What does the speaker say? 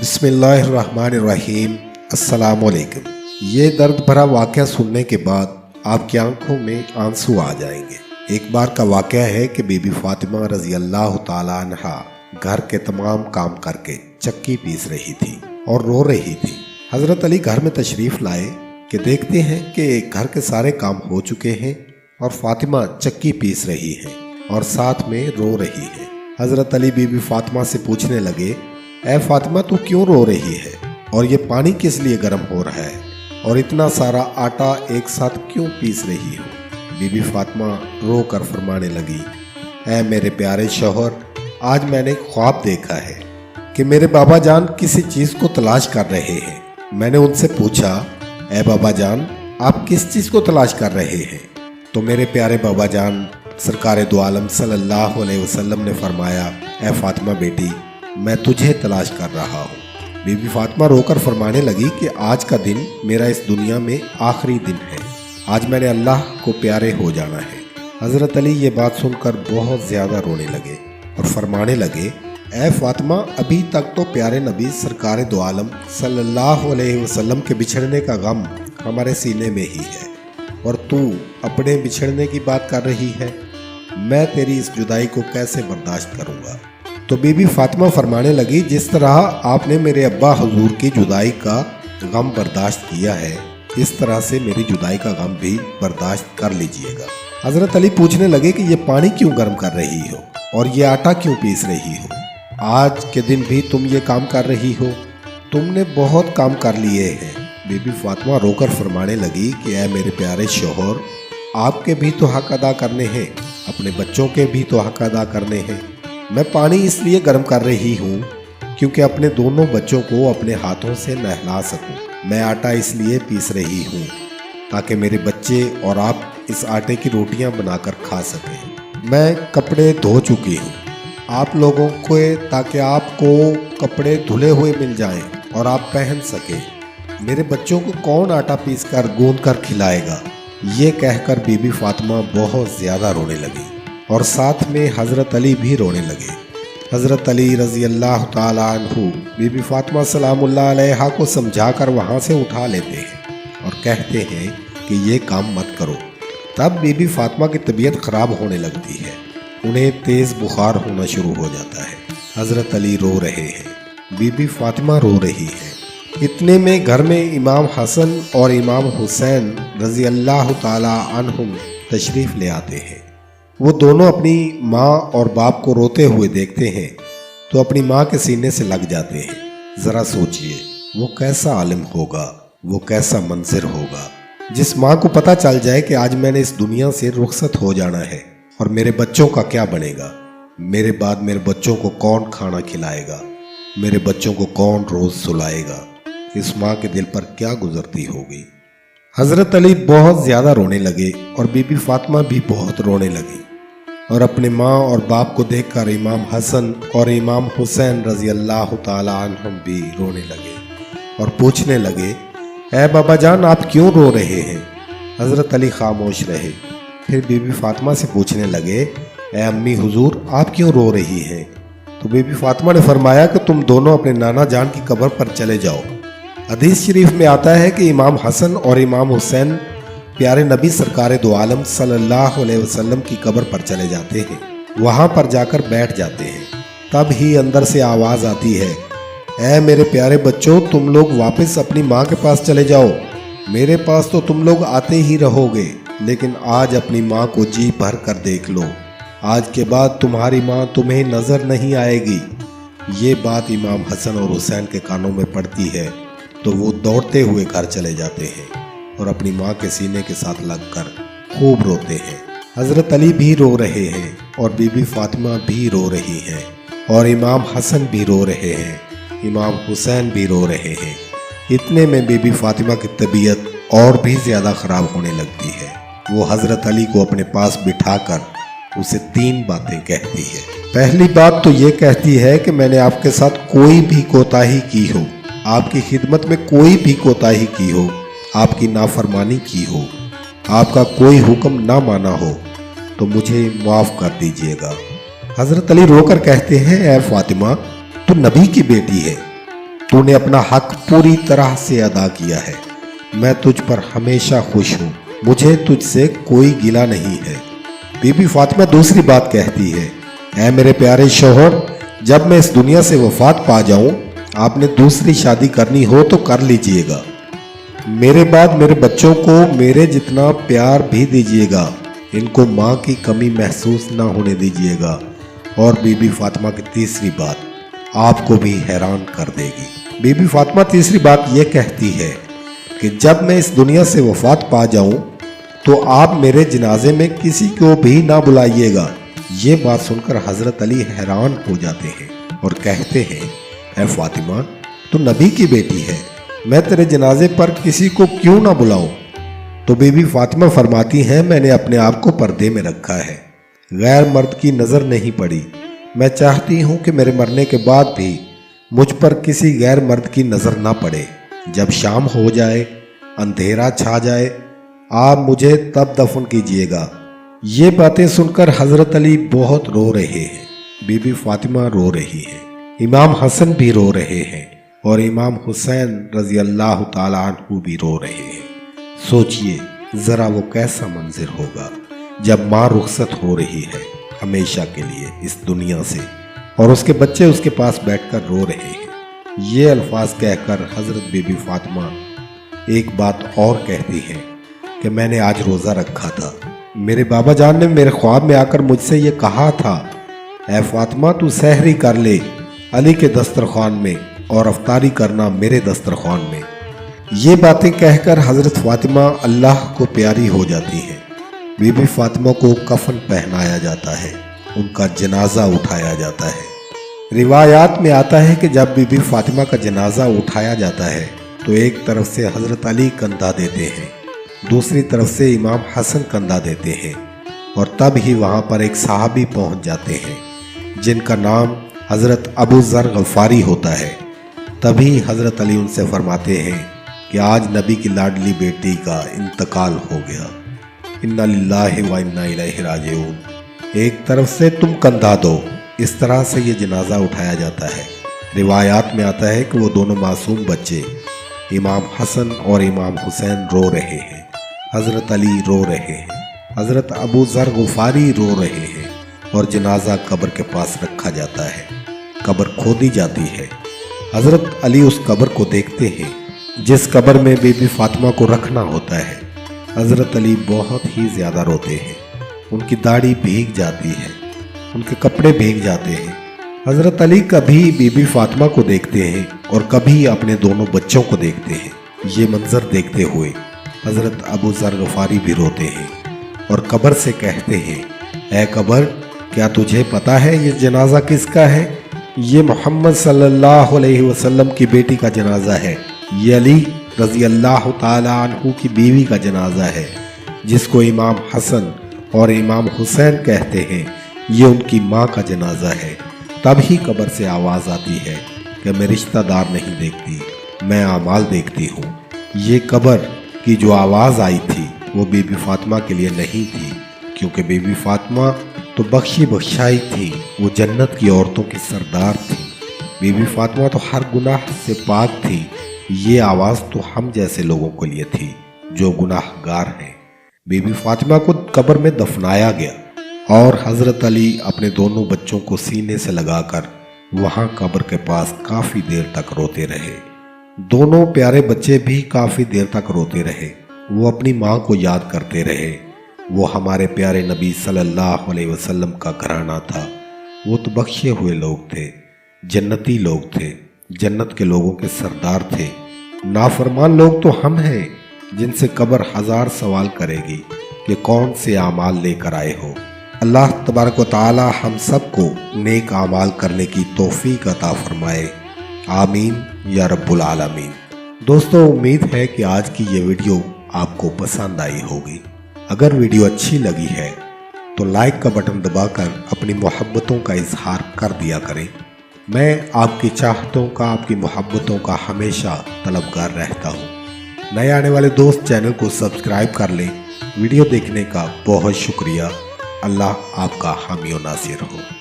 बिस्मिल्लाहिर्रहमानिर्रहीम। अस्सलामुअलैकुम। ये दर्द भरा वाक़या सुनने के बाद आपकी आंखों में आंसू आ जाएंगे। एक बार का वाक़या है कि बीबी फातिमा रज़ी अल्लाह तआला अन्हा घर के तमाम काम करके चक्की पीस रही थी और रो रही थी। हज़रत अली घर में तशरीफ़ लाए कि देखते हैं कि घर के सारे काम हो चुके हैं और फातिमा चक्की पीस रही है और साथ में रो रही है। हज़रत अली बीबी फातिमा से पूछने लगे, ऐ फातिमा तू क्यों रो रही है और ये पानी किस लिए गर्म हो रहा है और इतना सारा आटा एक साथ क्यों पीस रही हो। बीबी फातिमा रो कर फरमाने लगी, ऐ मेरे प्यारे शौहर, आज मैंने ख्वाब देखा है कि मेरे बाबा जान किसी चीज़ को तलाश कर रहे हैं। मैंने उनसे पूछा, ऐ बाबा जान आप किस चीज़ को तलाश कर रहे हैं? तो मेरे प्यारे बाबा जान सरकार दो आलम सल्लल्लाहु अलैहि वसल्लम ने फरमाया, ऐ फातिमा बेटी मैं तुझे तलाश कर रहा हूँ। बीबी फातिमा रोकर फरमाने लगी कि आज का दिन मेरा इस दुनिया में आखिरी दिन है, आज मैंने अल्लाह को प्यारे हो जाना है। हज़रत अली ये बात सुनकर बहुत ज़्यादा रोने लगे और फरमाने लगे, ऐ फातिमा अभी तक तो प्यारे नबी सरकार दो आलम सल्लल्लाहु अलैहि वसल्लम के बिछड़ने का गम हमारे सीने में ही है और तू अपने बिछड़ने की बात कर रही है। मैं तेरी इस जुदाई को कैसे बर्दाश्त करूँगा। तो बीबी फातिमा फरमाने लगी, जिस तरह आपने मेरे अब्बा हुजूर की जुदाई का गम बर्दाश्त किया है, इस तरह से मेरी जुदाई का गम भी बर्दाश्त कर लीजिएगा। हज़रत अली पूछने लगे कि ये पानी क्यों गर्म कर रही हो और ये आटा क्यों पीस रही हो? आज के दिन भी तुम ये काम कर रही हो, तुमने बहुत काम कर लिए हैं। बीबी फातिमा रोकर फरमाने लगी कि ऐ मेरे प्यारे शौहर, आपके भी तो हक अदा करने हैं, अपने बच्चों के भी तो हक अदा करने हैं। मैं पानी इसलिए गर्म कर रही हूँ क्योंकि अपने दोनों बच्चों को अपने हाथों से नहला सकूँ। मैं आटा इसलिए पीस रही हूँ ताकि मेरे बच्चे और आप इस आटे की रोटियाँ बनाकर खा सकें। मैं कपड़े धो चुकी हूँ आप लोगों को, ताकि आपको कपड़े धुले हुए मिल जाएं और आप पहन सकें। मेरे बच्चों को कौन आटा पीस कर गूंद कर खिलाएगा। ये कहकर बीबी फातिमा बहुत ज़्यादा रोने लगी और साथ में हज़रत अली भी रोने लगे। हज़रत अली रज़ी अल्लाह ताला अन्हु बीबी फातिमा सलामुल्लाह अलैहा को समझाकर वहाँ से उठा लेते हैं और कहते हैं कि ये काम मत करो। तब बीबी फातिमा की तबीयत ख़राब होने लगती है, उन्हें तेज़ बुखार होना शुरू हो जाता है। हज़रत अली रो रहे हैं, बीबी फातिमा रो रही है। इतने में घर में इमाम हसन और इमाम हुसैन रज़ी अल्लाह ताला अन्हुम तशरीफ़ ले आते हैं। वो दोनों अपनी माँ और बाप को रोते हुए देखते हैं तो अपनी माँ के सीने से लग जाते हैं। ज़रा सोचिए वो कैसा आलिम होगा, वो कैसा मंजर होगा जिस माँ को पता चल जाए कि आज मैंने इस दुनिया से रुखसत हो जाना है और मेरे बच्चों का क्या बनेगा। मेरे बाद मेरे बच्चों को कौन खाना खिलाएगा, मेरे बच्चों को कौन रोज़ सुलाएगा। इस माँ के दिल पर क्या गुजरती होगी। हज़रत अली बहुत ज़्यादा रोने लगे और बीबी फातिमा भी बहुत रोने लगी और अपने माँ और बाप को देखकर इमाम हसन और इमाम हुसैन रज़ी अल्लाह ताला अन्हुम भी रोने लगे और पूछने लगे, ऐ बाबा जान आप क्यों रो रहे हैं? हज़रत अली खामोश रहे। फिर बीबी फातिमा से पूछने लगे, ऐ अम्मी हुजूर आप क्यों रो रही हैं? तो बीबी फातिमा ने फरमाया कि तुम दोनों अपने नाना जान की कब्र पर चले जाओ। हदीस शरीफ में आता है कि इमाम हसन और इमाम हुसैन प्यारे नबी सरकार दो आलम सल्लल्लाहु अलैहि वसल्लम की कब्र पर चले जाते हैं, वहाँ पर जाकर बैठ जाते हैं। तब ही अंदर से आवाज़ आती है, ऐ मेरे प्यारे बच्चों तुम लोग वापस अपनी माँ के पास चले जाओ। मेरे पास तो तुम लोग आते ही रहोगे, लेकिन आज अपनी माँ को जी भर कर देख लो। आज के बाद तुम्हारी माँ तुम्हें नज़र नहीं आएगी। ये बात इमाम हसन और हुसैन के कानों में पड़ती है तो वो दौड़ते हुए घर चले जाते हैं और अपनी माँ के सीने के साथ लगकर खूब रोते हैं। हज़रत अली भी रो रहे हैं और बीबी फातिमा भी रो रही हैं और इमाम हसन भी रो रहे हैं, इमाम हुसैन भी रो रहे हैं। इतने में बीबी फातिमा की तबीयत और भी ज़्यादा ख़राब होने लगती है। वो हज़रत अली को अपने पास बिठाकर उसे 3 बातें कहती है। पहली बात तो ये कहती है कि मैंने आपके साथ कोई भी कोताही की हो, आपकी खिदमत में कोई भी कोताही की हो, आपकी नाफरमानी की हो, आपका कोई हुक्म ना माना हो तो मुझे माफ़ कर दीजिएगा। हज़रत अली रोकर कहते हैं, ऐ फातिमा तू नबी की बेटी है, तूने अपना हक पूरी तरह से अदा किया है। मैं तुझ पर हमेशा खुश हूँ, मुझे तुझसे कोई गिला नहीं है। बीबी फातिमा दूसरी बात कहती है, ऐ मेरे प्यारे शोहर, जब मैं इस दुनिया से वफात पा जाऊं, आपने दूसरी शादी करनी हो तो कर लीजिएगा। मेरे बाद मेरे बच्चों को मेरे जितना प्यार भी दीजिएगा, इनको माँ की कमी महसूस ना होने दीजिएगा। और बीबी फातिमा की तीसरी बात आपको भी हैरान कर देगी। बीबी फातिमा तीसरी बात यह कहती है कि जब मैं इस दुनिया से वफात पा जाऊं तो आप मेरे जनाजे में किसी को भी ना बुलाइएगा। ये बात सुनकर हजरत अली हैरान हो जाते हैं और कहते हैं, ऐ फातिमा, तू नबी की बेटी है, मैं तेरे जनाजे पर किसी को क्यों ना बुलाऊं? तो बीबी फातिमा फरमाती हैं, मैंने अपने आप को पर्दे में रखा है, गैर मर्द की नज़र नहीं पड़ी। मैं चाहती हूँ कि मेरे मरने के बाद भी मुझ पर किसी गैर मर्द की नज़र ना पड़े। जब शाम हो जाए, अंधेरा छा जाए, आप मुझे तब दफन कीजिएगा। ये बातें सुनकर हजरत अली बहुत रो रहे हैं, बीबी फातिमा रो रही है, इमाम हसन भी रो रहे हैं और इमाम हुसैन रजी अल्लाह ताला अन्हु भी रो रहे हैं। सोचिए ज़रा वो कैसा मंजिर होगा जब माँ रुखसत हो रही है हमेशा के लिए इस दुनिया से और उसके बच्चे उसके पास बैठकर रो रहे हैं। ये अल्फाज कहकर हज़रत बीबी फातिमा एक बात और कहती हैं कि मैंने आज रोज़ा रखा था, मेरे बाबा जान ने मेरे ख्वाब में आकर मुझसे ये कहा था, ऐ फातिमा तू सहरी कर ले अली के दस्तरखान में और अफ्तारी करना मेरे दस्तरखान में। ये बातें कहकर हज़रत फातिमा अल्लाह को प्यारी हो जाती हैं। बीबी फातिमा को कफन पहनाया जाता है, उनका जनाजा उठाया जाता है। रिवायात में आता है कि जब बीबी फातिमा का जनाजा उठाया जाता है तो एक तरफ से हज़रत अली कंधा देते हैं, दूसरी तरफ से इमाम हसन कंधा देते हैं और तब ही वहाँ पर एक सहाबी पहुँच जाते हैं जिनका नाम हज़रत अबू ज़र गफ़ारी होता है। तभी हज़रत अली उनसे फरमाते हैं कि आज नबी की लाडली बेटी का इंतकाल हो गया, इन्ना लिल्लाहि व इन्ना इलैहि राजिऊन। एक तरफ से तुम कंधा दो। इस तरह से ये जनाजा उठाया जाता है। रिवायात में आता है कि वो दोनों मासूम बच्चे इमाम हसन और इमाम हुसैन रो रहे हैं, हज़रत अली रो रहे हैं, हज़रत अबू ज़र गफ़ारी रो रहे हैं और जनाजा कब्र के पास रखा जाता है। कब्र खोदी जाती है। हज़रत अली उस कब्र को देखते हैं जिस कब्र में बीबी फातिमा को रखना होता है। हज़रत अली बहुत ही ज़्यादा रोते हैं, उनकी दाढ़ी भीग जाती है, उनके कपड़े भीग जाते हैं। हज़रत अली कभी बीबी फातिमा को देखते हैं और कभी अपने दोनों बच्चों को देखते हैं। ये मंजर देखते हुए हज़रत अबू ज़र गफ़ारी भी रोते हैं और कब्र से कहते हैं, ऐ कब्र, क्या तुझे पता है ये जनाजा किसका है? ये मोहम्मद सल्लल्लाहु अलैहि वसल्लम की बेटी का जनाजा है। ये अली रज़ी अल्लाह ताला अन्हु की बीवी का जनाजा है जिसको इमाम हसन और इमाम हुसैन कहते हैं। ये उनकी माँ का जनाजा है। तभी कब्र से आवाज़ आती है कि मैं रिश्तेदार नहीं देखती, मैं आमाल देखती हूँ। ये कब्र की जो आवाज़ आई थी वो बीबी फातिमा के लिए नहीं थी, क्योंकि बीबी फातिमा तो बख्शी बख्शाई थी, वो जन्नत की औरतों की सरदार थी। बीबी फातिमा तो हर गुनाह से पाक थी। ये आवाज़ तो हम जैसे लोगों के लिए थी जो गुनाहगार हैं। बीबी फातिमा को कब्र में दफनाया गया और हज़रत अली अपने दोनों बच्चों को सीने से लगाकर वहाँ कब्र के पास काफ़ी देर तक रोते रहे। दोनों प्यारे बच्चे भी काफ़ी देर तक रोते रहे। वो अपनी माँ को याद करते रहे। वो हमारे प्यारे नबी सल्लल्लाहु अलैहि वसल्लम का घराना था। वो तो बख्शे हुए लोग थे, जन्नती लोग थे, जन्नत के लोगों के सरदार थे। नाफरमान लोग तो हम हैं जिनसे कब्र हज़ार सवाल करेगी कि कौन से आमाल लेकर आए हो। अल्लाह तबारक व तआला हम सबको नेक आमाल करने की तौफीक अता फरमाए। आमीन या रब्बुल आलमीन। दोस्तों, उम्मीद है कि आज की ये वीडियो आपको पसंद आई होगी। अगर वीडियो अच्छी लगी है तो लाइक का बटन दबाकर अपनी मोहब्बतों का इजहार कर दिया करें। मैं आपकी चाहतों का, आपकी मोहब्बतों का हमेशा तलबगार रहता हूँ। नए आने वाले दोस्त चैनल को सब्सक्राइब कर लें। वीडियो देखने का बहुत शुक्रिया। अल्लाह आपका हामी और नासिर हो।